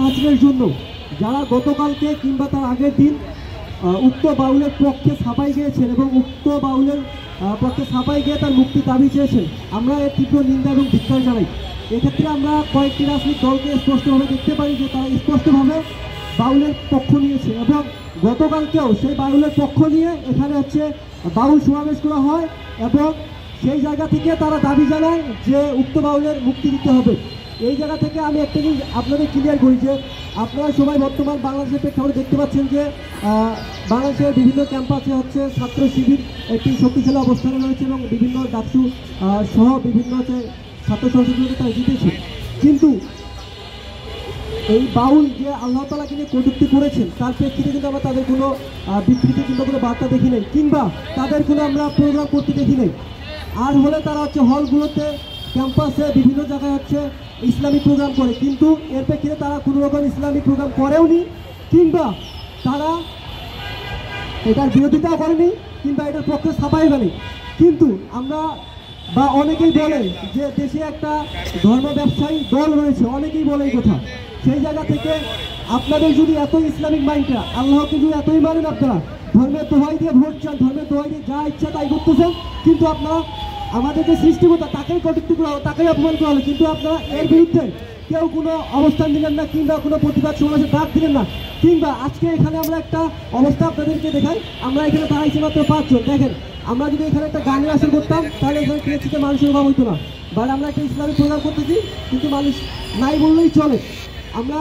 হাসিনের জন্য যারা গতকালকে কিংবা তার আগের দিন উক্ত বাউলের পক্ষে ছাপাই গিয়েছেন এবং উক্ত বাউলের পক্ষে ছাপাই গিয়ে তার মুক্তি দাবি চেয়েছেন, আমরা এর তীব্র নিন্দা এবং ধিক্কার জানাই। এক্ষেত্রে আমরা কয়েকটি রাজনৈতিক দলকে স্পষ্টভাবে দেখতে পারি যে তারা স্পষ্টভাবে বাউলের পক্ষ নিয়েছে এবং গতকালকেও সেই বাউলের পক্ষ নিয়ে এখানে বাউল সমাবেশ করা হয় এবং সেই জায়গা থেকে তারা দাবি জানায় যে উক্ত বাউলের মুক্তি দিতে হবে। এই জায়গা থেকে আমি একটা জিনিস আপনাদের ক্লিয়ার করি যে আপনারা সবাই বর্তমান বাংলাদেশের প্রেক্ষাপটে দেখতে পাচ্ছেন যে বাংলাদেশের বিভিন্ন ক্যাম্পাসে ছাত্র শিবির একটি শক্তিশালী অবস্থানে রয়েছে এবং বিভিন্ন ডাকসু সহ বিভিন্ন ছাত্র সংসদগুলোকে তারা জিতেছে। কিন্তু এই বাউল যে আল্লাহ তাআলাকে নিয়ে কটূক্তি করেছেন তার প্রেক্ষিতে কিন্তু আমরা তাদের কোনো বিবৃতি কিংবা কোনো বার্তা দেখি নাই কিংবা তাদের কোনো আমরা প্রোগ্রাম করতে দেখি নাই। আর হলে তারা হলগুলোতে ক্যাম্পাসে বিভিন্ন জায়গায় ইসলামিক প্রোগ্রাম করে, কিন্তু এর প্রেক্ষিতে তারা কোনো রকম ইসলামিক প্রোগ্রাম করেও নি কিংবা তারা এটার বিরোধিতাও করেনি কিংবা এটার পক্ষে ছাপাই হয়নি। কিন্তু আমরা বা অনেকেই বলে যে দেশে একটা ধর্ম ব্যবসায়ী দল রয়েছে, অনেকেই বলে এই কথা। সেই জায়গা থেকে আপনাদের যদি এত ইসলামিক মাইন্ডটা, আল্লাহকে যদি এতই মানেন, আপনারা ধর্মের দোহাই দিয়ে ভোট চান, ধর্মের দোহাই দিয়ে যা ইচ্ছা তাই করতেছেন, কিন্তু আপনারা আমাদের যে সৃষ্টিকর্তা তাকেই কটূক্তি করা হলো, তাকেই অপমান করা হলো, কিন্তু আপনারা এর বিরুদ্ধে কেউ কোনো অবস্থান দিলেন না কিংবা কোনো প্রতিবাদ সমাবেশে ডাক দিলেন না। কিংবা আজকে এখানে আমরা একটা অবস্থা আপনাদেরকে দেখাই, আমরা এখানে দাঁড়াইছি মাত্র 5 জন। দেখেন, আমরা যদি এখানে একটা গানের আসর করতাম তাহলে এখানে ক্রিয়েছিতে মানুষের অভাব হইতো না, বাট আমরা একটা ইসলামিক প্রোগ্রাম করতেছি কিন্তু মানুষ নাই বললেই চলে। আমরা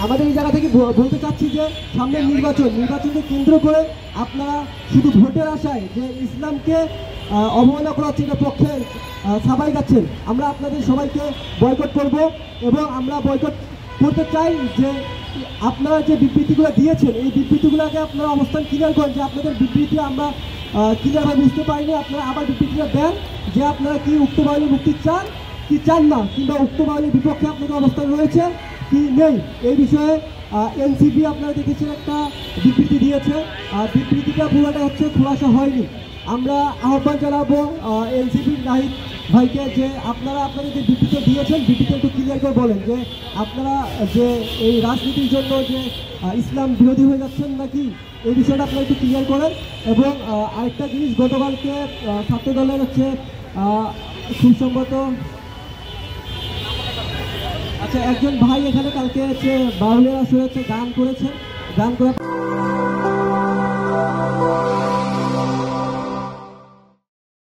আমাদের এই জায়গা থেকে বলতে চাচ্ছি যে সামনের নির্বাচনকে কেন্দ্র করে আপনারা শুধু ভোটের আশায় যে ইসলামকে অবহেলা করা হচ্ছে এটার পক্ষে ছাপাই যাচ্ছেন। আমরা আপনাদের সবাইকে বয়কট করব এবং আমরা বয়কট করতে চাই যে আপনারা যে বিবৃতিগুলো দিয়েছেন এই বিবৃতিগুলোকে আপনারা অবস্থান ক্লিয়ার করেন যে আপনাদের বিবৃতি আমরা ক্লিয়ারভাবে বুঝতে পারিনি। আপনারা আবার বিবৃতিটা দেন যে আপনারা কি উক্ত বাউলের মুক্তি চান কি চান না, কিংবা উক্ত বাউলের বিপক্ষে আপনাদের অবস্থান রয়েছে কি নেই। এই বিষয়ে এনসিপি আপনারা দেখেছেন একটা বিবৃতি দিয়েছে, বিবৃতিটা পুরোটা খোলাসা হয়নি। আমরা আহ্বান জানাবো এনসিপির নাহিদ ভাইকে যে আপনারা আপনাদের যে বিবৃতি দিয়েছেন বিবৃতি একটু ক্লিয়ার করে বলেন যে আপনারা যে এই রাজনীতির জন্য যে ইসলাম বিরোধী হয়ে যাচ্ছেন নাকি, এই বিষয়টা আপনারা একটু ক্লিয়ার করেন। এবং আরেকটা জিনিস, গতকালকে ছাত্র দলের খুব সম্ভবত একজন ভাই এখানে কালকে বাউলের আসরে গান করেছে, গান করা